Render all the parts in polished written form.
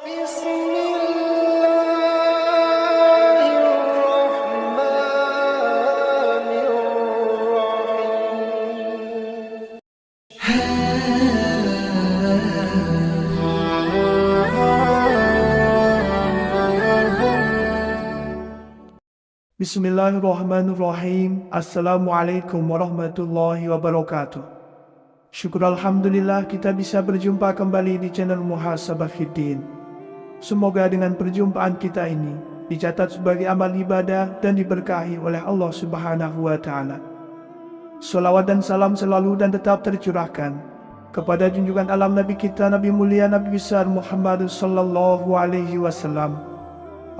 Bismillahirrahmanirrahim. Bismillahirrahmanirrahim. Assalamualaikum warahmatullahi wabarakatuh. Syukur Alhamdulillah kita bisa berjumpa kembali di channel Muhasabah Fiddin. Semoga dengan perjumpaan kita ini dicatat sebagai amal ibadah dan diberkahi oleh Allah Subhanahu wa Ta'ala. Salawat dan salam selalu dan tetap tercurahkan kepada junjungan alam Nabi kita, Nabi mulia, Nabi besar Muhammad sallallahu alaihi wasallam.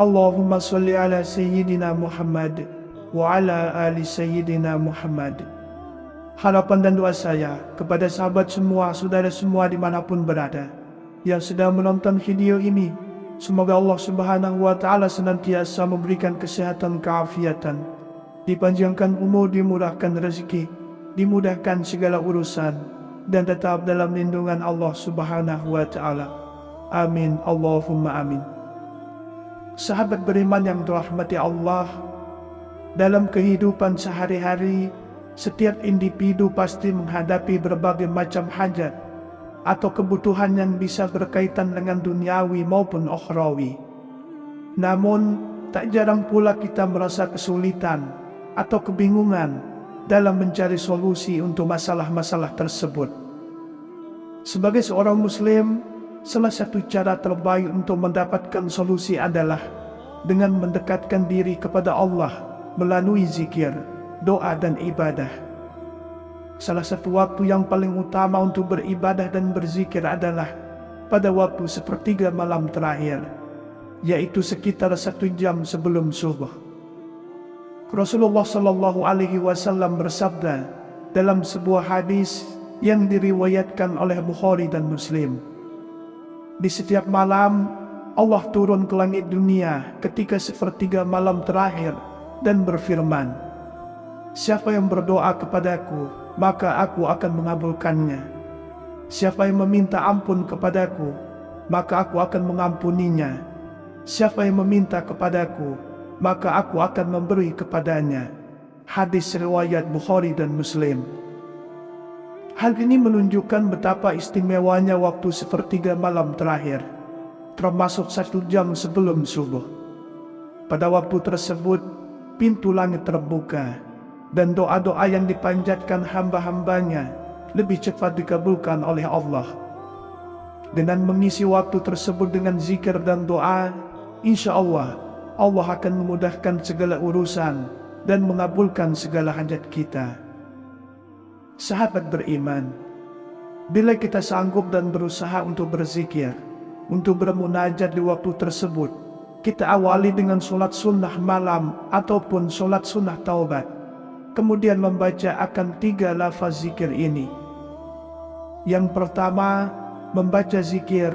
Allahumma salli ala Sayyidina Muhammad wa ala ali Sayyidina Muhammad. Harapan dan doa saya kepada sahabat semua, saudara semua dimanapun berada yang sedang menonton video ini, semoga Allah Subhanahu wa Ta'ala senantiasa memberikan kesehatan, keafiatan, dipanjangkan umur, dimurahkan rezeki, dimudahkan segala urusan, dan tetap dalam lindungan Allah Subhanahu wa Ta'ala. Amin, Allahumma amin. Sahabat beriman yang dirahmati Allah, dalam kehidupan sehari-hari, setiap individu pasti menghadapi berbagai macam hajat atau kebutuhan yang bisa berkaitan dengan duniawi maupun ukhrawi. Namun, tak jarang pula kita merasa kesulitan atau kebingungan dalam mencari solusi untuk masalah-masalah tersebut. Sebagai seorang Muslim, salah satu cara terbaik untuk mendapatkan solusi adalah dengan mendekatkan diri kepada Allah melalui zikir, doa dan ibadah. Salah satu waktu yang paling utama untuk beribadah dan berzikir adalah pada waktu sepertiga malam terakhir, yaitu sekitar 1 jam sebelum subuh. Rasulullah Shallallahu Alaihi Wasallam bersabda dalam sebuah hadis yang diriwayatkan oleh Bukhari dan Muslim, di setiap malam Allah turun ke langit dunia ketika sepertiga malam terakhir dan berfirman, "Siapa yang berdoa kepadaku, maka aku akan mengabulkannya. Siapa yang meminta ampun kepadaku, maka aku akan mengampuninya. Siapa yang meminta kepadaku, maka aku akan memberi kepadanya." Hadis riwayat Bukhari dan Muslim. Hal ini menunjukkan betapa istimewanya waktu sepertiga malam terakhir, termasuk 1 jam sebelum subuh. Pada waktu tersebut, pintu langit terbuka, dan doa-doa yang dipanjatkan hamba-hambanya lebih cepat dikabulkan oleh Allah. Dengan mengisi waktu tersebut dengan zikir dan doa, insya Allah, Allah akan memudahkan segala urusan dan mengabulkan segala hajat kita. Sahabat beriman, bila kita sanggup dan berusaha untuk berzikir, untuk bermunajat di waktu tersebut, kita awali dengan sholat sunnah malam ataupun sholat sunnah taubat, kemudian membaca akan 3 lafaz zikir ini. Yang pertama, membaca zikir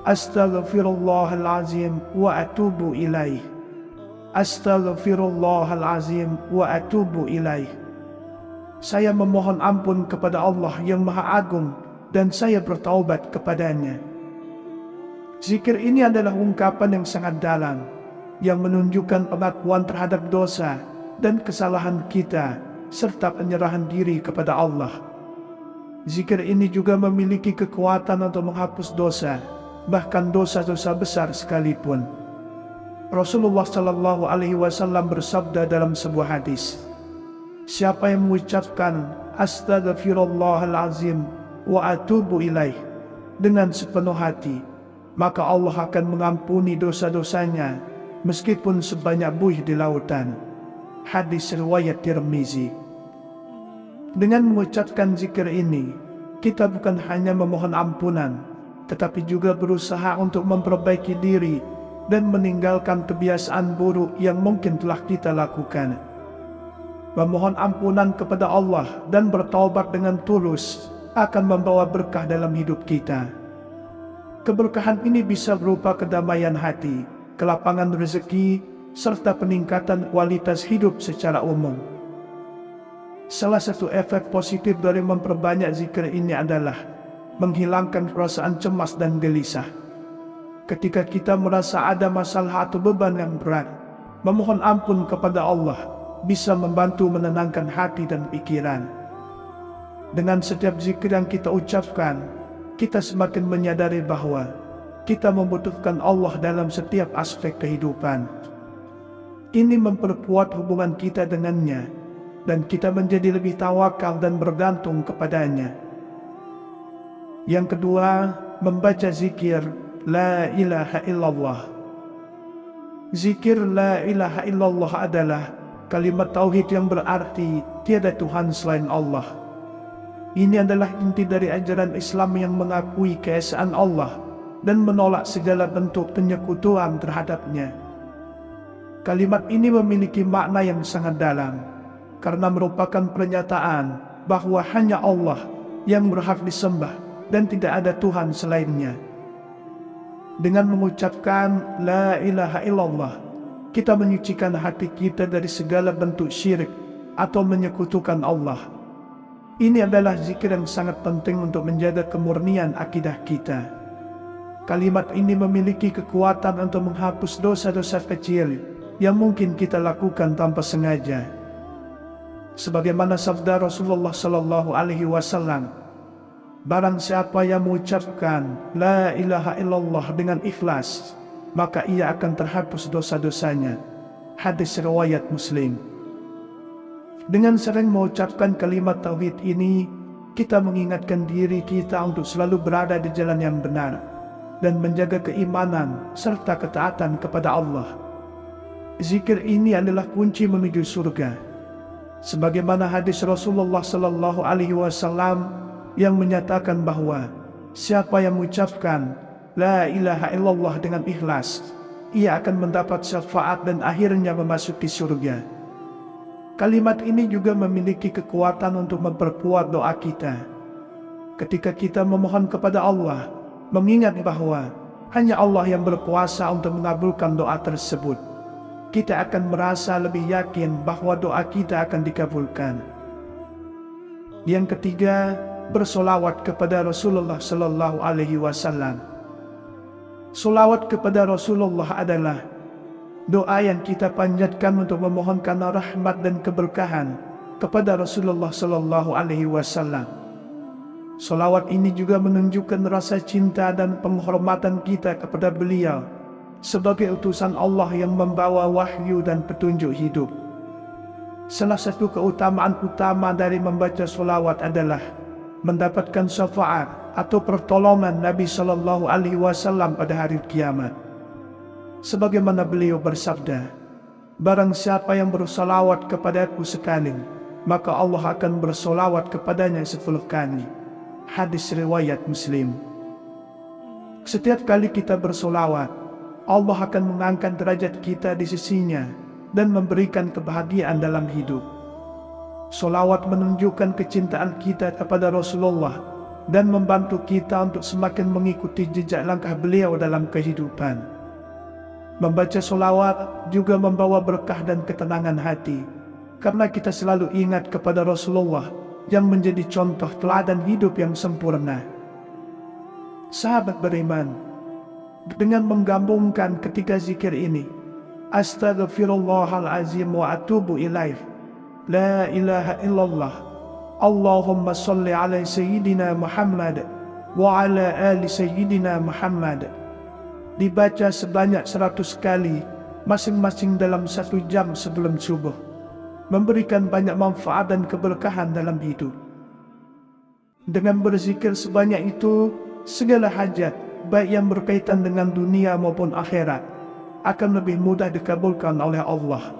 Astaghfirullahalazim wa atubu ilaih. Astaghfirullahalazim wa atubu ilaih. Saya memohon ampun kepada Allah yang Maha Agung dan saya bertaubat kepadanya. Zikir ini adalah ungkapan yang sangat dalam, yang menunjukkan pengakuan terhadap dosa dan kesalahan kita, serta penyerahan diri kepada Allah. Zikir ini juga memiliki kekuatan untuk menghapus dosa, bahkan dosa-dosa besar sekalipun. Rasulullah Shallallahu Alaihi Wasallam bersabda dalam sebuah hadis, "Siapa yang mengucapkan Astaghfirullahalazim wa atubu ilaih dengan sepenuh hati, maka Allah akan mengampuni dosa-dosanya meskipun sebanyak buih di lautan." Hadis riwayat Tirmizi. Dengan mengucapkan zikir ini, kita bukan hanya memohon ampunan, tetapi juga berusaha untuk memperbaiki diri dan meninggalkan kebiasaan buruk yang mungkin telah kita lakukan. Memohon ampunan kepada Allah dan bertaubat dengan tulus akan membawa berkah dalam hidup kita. Keberkahan ini bisa berupa kedamaian hati, kelapangan rezeki, serta peningkatan kualitas hidup secara umum. Salah satu efek positif dari memperbanyak zikir ini adalah menghilangkan perasaan cemas dan gelisah. Ketika kita merasa ada masalah atau beban yang berat, memohon ampun kepada Allah bisa membantu menenangkan hati dan pikiran. Dengan setiap zikir yang kita ucapkan, kita semakin menyadari bahwa kita membutuhkan Allah dalam setiap aspek kehidupan. Ini memperkuat hubungan kita dengannya, dan kita menjadi lebih tawakal dan bergantung kepadanya. Yang kedua, membaca zikir La ilaha illallah. Zikir La ilaha illallah adalah kalimat tauhid yang berarti tiada Tuhan selain Allah. Ini adalah inti dari ajaran Islam yang mengakui keesaan Allah dan menolak segala bentuk penyekutuan terhadapnya. Kalimat ini memiliki makna yang sangat dalam, karena merupakan pernyataan bahwa hanya Allah yang berhak disembah dan tidak ada Tuhan selainnya. Dengan mengucapkan La ilaha illallah, kita menyucikan hati kita dari segala bentuk syirik atau menyekutukan Allah. Ini adalah zikir yang sangat penting untuk menjaga kemurnian akidah kita. Kalimat ini memiliki kekuatan untuk menghapus dosa-dosa kecil yang mungkin kita lakukan tanpa sengaja. Sebagaimana sabda Rasulullah sallallahu alaihi wasallam, barang siapa yang mengucapkan La ilaha illallah dengan ikhlas, maka ia akan terhapus dosa-dosanya. Hadis riwayat Muslim. Dengan sering mengucapkan kalimat tauhid ini, kita mengingatkan diri kita untuk selalu berada di jalan yang benar dan menjaga keimanan serta ketaatan kepada Allah. Zikir ini adalah kunci menuju surga. Sebagaimana hadis Rasulullah sallallahu alaihi wasallam yang menyatakan bahwa siapa yang mengucapkan La ilaha illallah dengan ikhlas, ia akan mendapat syafaat dan akhirnya memasuki surga. Kalimat ini juga memiliki kekuatan untuk memperkuat doa kita. Ketika kita memohon kepada Allah, mengingat bahwa hanya Allah yang berkuasa untuk mengabulkan doa tersebut, kita akan merasa lebih yakin bahwa doa kita akan dikabulkan. Yang ketiga, bersolawat kepada Rasulullah sallallahu alaihi wasallam. Solawat kepada Rasulullah adalah doa yang kita panjatkan untuk memohonkan rahmat dan keberkahan kepada Rasulullah sallallahu alaihi wasallam. Solawat ini juga menunjukkan rasa cinta dan penghormatan kita kepada beliau sebagai utusan Allah yang membawa wahyu dan petunjuk hidup. Salah satu keutamaan utama dari membaca solawat adalah mendapatkan syafaat atau pertolongan Nabi sallallahu alaihi wasallam pada hari kiamat. Sebagaimana beliau bersabda, barang siapa yang bersolawat kepadaku sekali, maka Allah akan bersolawat kepadanya 10 kali. Hadis riwayat Muslim. Setiap kali kita bersolawat, Allah akan mengangkat derajat kita di sisinya dan memberikan kebahagiaan dalam hidup. Solawat menunjukkan kecintaan kita kepada Rasulullah dan membantu kita untuk semakin mengikuti jejak langkah beliau dalam kehidupan. Membaca solawat juga membawa berkah dan ketenangan hati, karena kita selalu ingat kepada Rasulullah yang menjadi contoh teladan hidup yang sempurna. Sahabat beriman, dengan menggabungkan ketiga zikir ini, Astaghfirullahalazim wa atubu ilaih, La ilaha illallah, Allahumma salli ala Sayyidina Muhammad wa ala ali Sayyidina Muhammad, dibaca sebanyak 100 kali, masing-masing dalam 1 jam sebelum subuh, memberikan banyak manfaat dan keberkahan dalam hidup. Dengan berzikir sebanyak itu, segala hajat, baik yang berkaitan dengan dunia maupun akhirat, akan lebih mudah dikabulkan oleh Allah.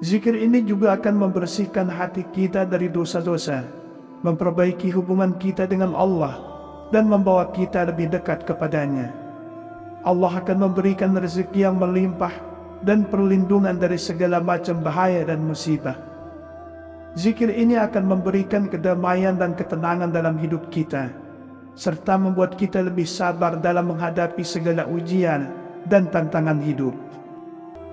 Zikir ini juga akan membersihkan hati kita dari dosa-dosa, memperbaiki hubungan kita dengan Allah, dan membawa kita lebih dekat kepadanya. Allah akan memberikan rezeki yang melimpah dan perlindungan dari segala macam bahaya dan musibah. Zikir ini akan memberikan kedamaian dan ketenangan dalam hidup kita, serta membuat kita lebih sabar dalam menghadapi segala ujian dan tantangan hidup.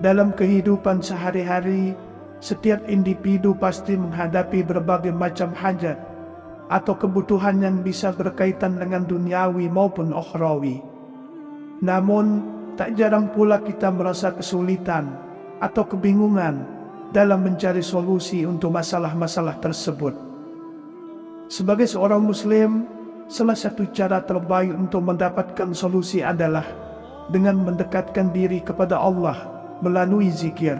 Dalam kehidupan sehari-hari, setiap individu pasti menghadapi berbagai macam hajat atau kebutuhan yang bisa berkaitan dengan duniawi maupun ukhrawi. Namun, tak jarang pula kita merasa kesulitan atau kebingungan dalam mencari solusi untuk masalah-masalah tersebut. Sebagai seorang Muslim, salah satu cara terbaik untuk mendapatkan solusi adalah dengan mendekatkan diri kepada Allah melalui zikir,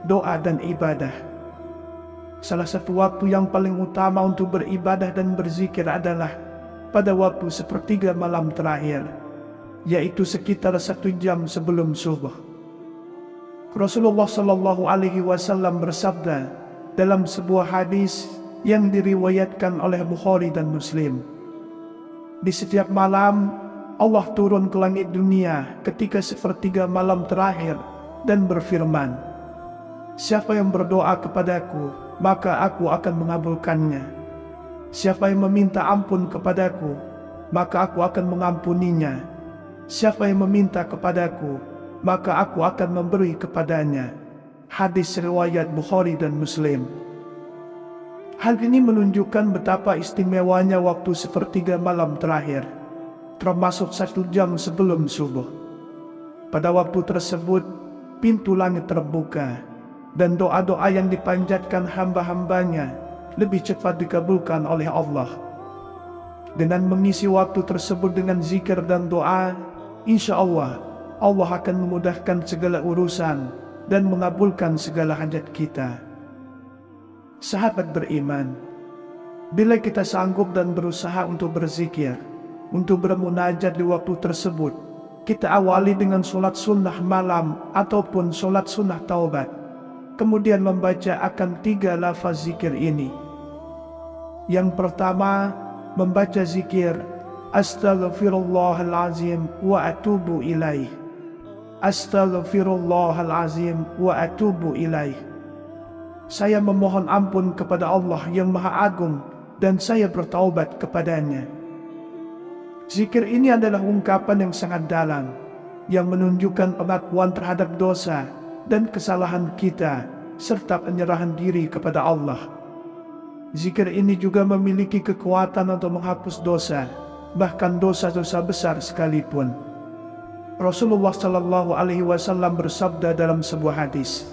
doa, dan ibadah. Salah satu waktu yang paling utama untuk beribadah dan berzikir adalah pada waktu sepertiga malam terakhir, yaitu sekitar 1 jam sebelum subuh. Rasulullah Shallallahu Alaihi Wasallam bersabda dalam sebuah hadis yang diriwayatkan oleh Bukhari dan Muslim, di setiap malam Allah turun ke langit dunia ketika sepertiga malam terakhir dan berfirman, "Siapa yang berdoa kepadaku, maka aku akan mengabulkannya. Siapa yang meminta ampun kepadaku, maka aku akan mengampuninya. Siapa yang meminta kepadaku, maka aku akan memberi kepadanya." Hadis riwayat Bukhari dan Muslim. Hal ini menunjukkan betapa istimewanya waktu sepertiga malam terakhir, termasuk 1 jam sebelum subuh. Pada waktu tersebut, pintu langit terbuka, dan doa-doa yang dipanjatkan hamba-hambanya lebih cepat dikabulkan oleh Allah. Dengan mengisi waktu tersebut dengan zikir dan doa, insya Allah akan memudahkan segala urusan dan mengabulkan segala hajat kita. Sahabat beriman, bila kita sanggup dan berusaha untuk berzikir, untuk bermunajat di waktu tersebut, kita awali dengan sholat sunnah malam ataupun sholat sunnah taubat, kemudian membaca akan 3 lafaz zikir ini. Yang pertama, membaca zikir Astaghfirullahalazim wa atubu ilaih. Astaghfirullahalazim wa atubu ilaih. Saya memohon ampun kepada Allah yang Maha Agung dan saya bertaubat kepadanya. Zikir ini adalah ungkapan yang sangat dalam, yang menunjukkan pengakuan terhadap dosa dan kesalahan kita, serta penyerahan diri kepada Allah. Zikir ini juga memiliki kekuatan untuk menghapus dosa, bahkan dosa-dosa besar sekalipun. Rasulullah Shallallahu Alaihi Wasallam bersabda dalam sebuah hadis,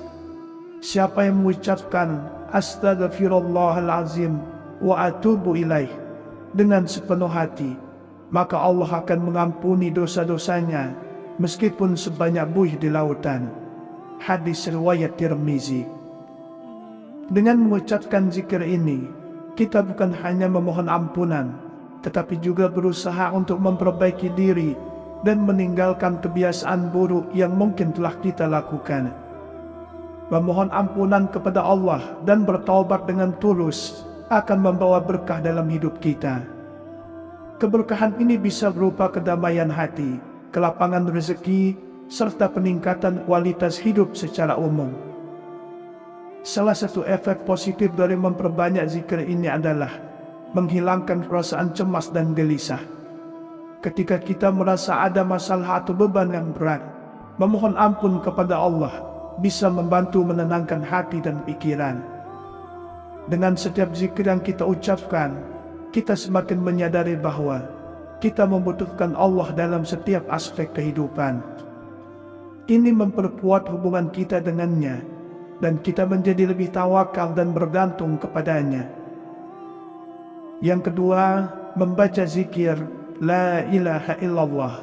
"Siapa yang mengucapkan Astaghfirullahalazim wa atubu ilaih dengan sepenuh hati, maka Allah akan mengampuni dosa-dosanya meskipun sebanyak buih di lautan." Hadis riwayat Tirmizi. Dengan mengucapkan zikir ini, kita bukan hanya memohon ampunan, tetapi juga berusaha untuk memperbaiki diri dan meninggalkan kebiasaan buruk yang mungkin telah kita lakukan. Memohon ampunan kepada Allah dan bertaubat dengan tulus akan membawa berkah dalam hidup kita. Keberkahan ini bisa berupa kedamaian hati, kelapangan rezeki, serta peningkatan kualitas hidup secara umum. Salah satu efek positif dari memperbanyak zikir ini adalah menghilangkan perasaan cemas dan gelisah. Ketika kita merasa ada masalah atau beban yang berat, memohon ampun kepada Allah bisa membantu menenangkan hati dan pikiran. Dengan setiap zikir yang kita ucapkan, kita semakin menyadari bahwa kita membutuhkan Allah dalam setiap aspek kehidupan. Ini memperkuat hubungan kita dengannya, dan kita menjadi lebih tawakal dan bergantung kepadanya. Yang kedua, membaca zikir La ilaha illallah.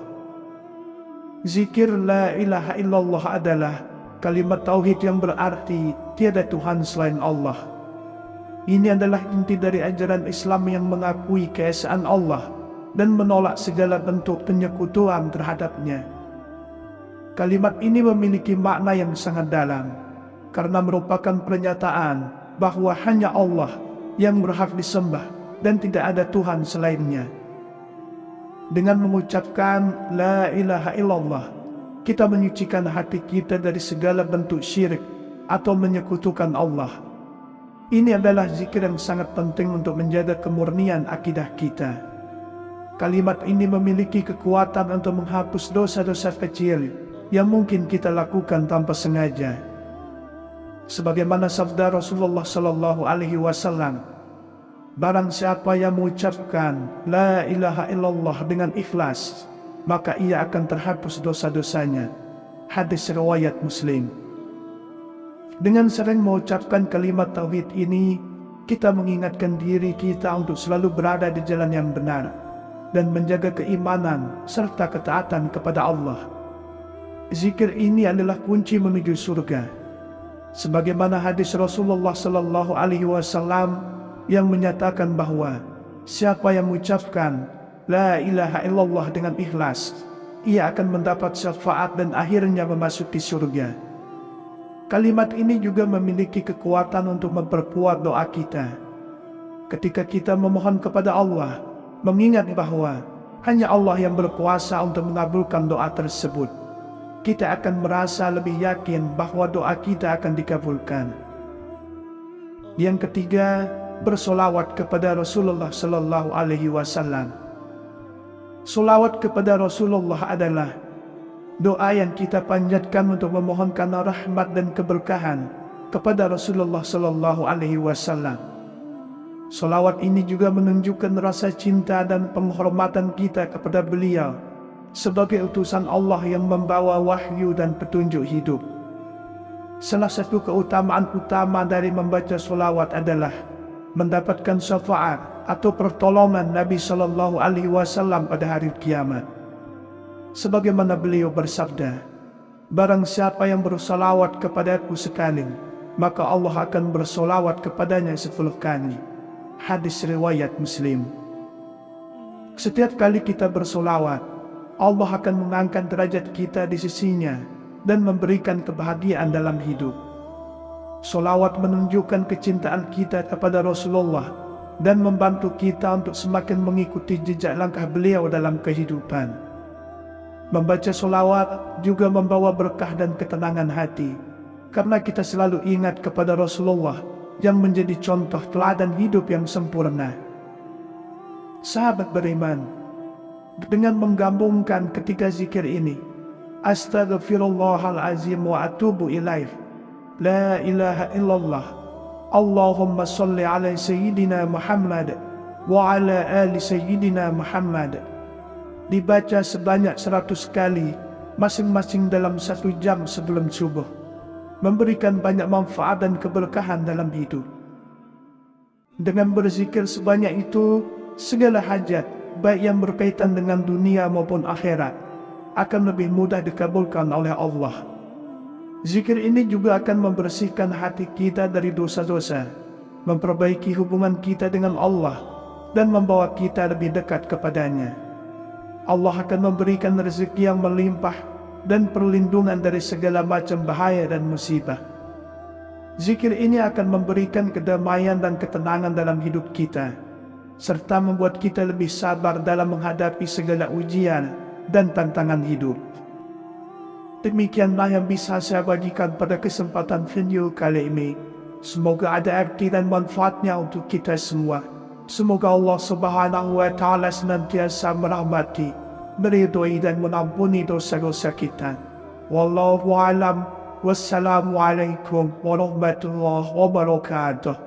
Zikir La ilaha illallah adalah kalimat tauhid yang berarti tiada Tuhan selain Allah. Ini adalah inti dari ajaran Islam yang mengakui keesaan Allah dan menolak segala bentuk penyekutuan terhadapnya. Kalimat ini memiliki makna yang sangat dalam, karena merupakan pernyataan bahwa hanya Allah yang berhak disembah dan tidak ada Tuhan selainnya. Dengan mengucapkan La ilaha illallah, kita menyucikan hati kita dari segala bentuk syirik atau menyekutukan Allah. Ini adalah zikir yang sangat penting untuk menjaga kemurnian akidah kita. Kalimat ini memiliki kekuatan untuk menghapus dosa-dosa kecil yang mungkin kita lakukan tanpa sengaja. Sebagaimana sabda Rasulullah Sallallahu Alaihi Wasallam, barang siapa yang mengucapkan La ilaha illallah dengan ikhlas, maka ia akan terhapus dosa-dosanya. Hadis riwayat Muslim. Dengan sering mengucapkan kalimat tauhid ini, kita mengingatkan diri kita untuk selalu berada di jalan yang benar dan menjaga keimanan serta ketaatan kepada Allah. Zikir ini adalah kunci menuju surga. Sebagaimana hadis Rasulullah sallallahu alaihi wasallam yang menyatakan bahwa siapa yang mengucapkan la ilaha illallah dengan ikhlas, ia akan mendapat syafaat dan akhirnya memasuki surga. Kalimat ini juga memiliki kekuatan untuk memperkuat doa kita. Ketika kita memohon kepada Allah, mengingat bahwa hanya Allah yang berkuasa untuk mengabulkan doa tersebut, kita akan merasa lebih yakin bahwa doa kita akan dikabulkan. Yang ketiga, bersolawat kepada Rasulullah sallallahu alaihi wasallam. Solawat kepada Rasulullah adalah doa yang kita panjatkan untuk memohonkan rahmat dan keberkahan kepada Rasulullah sallallahu alaihi wasallam. Solawat ini juga menunjukkan rasa cinta dan penghormatan kita kepada beliau sebagai utusan Allah yang membawa wahyu dan petunjuk hidup. Salah satu keutamaan utama dari membaca solawat adalah mendapatkan syafaat atau pertolongan Nabi sallallahu alaihi wasallam pada hari kiamat. Sebagaimana beliau bersabda, barang siapa yang bersolawat kepadaku sekali, maka Allah akan bersolawat kepadanya 10 kali. Hadis riwayat Muslim. Setiap kali kita bersolawat, Allah akan mengangkat derajat kita di sisinya dan memberikan kebahagiaan dalam hidup. Solawat menunjukkan kecintaan kita kepada Rasulullah dan membantu kita untuk semakin mengikuti jejak langkah beliau dalam kehidupan. Membaca solawat juga membawa berkah dan ketenangan hati, karena kita selalu ingat kepada Rasulullah yang menjadi contoh teladan hidup yang sempurna. Sahabat beriman, dengan menggabungkan ketiga zikir ini, Astaghfirullahalazim wa atubu ilaih, La ilaha illallah, Allahumma salli ala Sayyidina Muhammad wa ala ali Sayyidina Muhammad, dibaca sebanyak 100 kali, masing-masing dalam 1 jam sebelum subuh, memberikan banyak manfaat dan keberkahan dalam hidup. Dengan berzikir sebanyak itu, segala hajat, baik yang berkaitan dengan dunia maupun akhirat, akan lebih mudah dikabulkan oleh Allah. Zikir ini juga akan membersihkan hati kita dari dosa-dosa, memperbaiki hubungan kita dengan Allah, dan membawa kita lebih dekat kepadanya. Allah akan memberikan rezeki yang melimpah dan perlindungan dari segala macam bahaya dan musibah. Zikir ini akan memberikan kedamaian dan ketenangan dalam hidup kita, serta membuat kita lebih sabar dalam menghadapi segala ujian dan tantangan hidup. Demikianlah yang bisa saya bagikan pada kesempatan video kali ini. Semoga ada arti dan manfaatnya untuk kita semua. Semoga Allah Subhanahu wa Ta'ala senantiasa merahmati, meridhoi dan mengampuni dosa-dosa kita. Wallahu a'lam. Wassalamualaikum warahmatullahi wabarakatuh.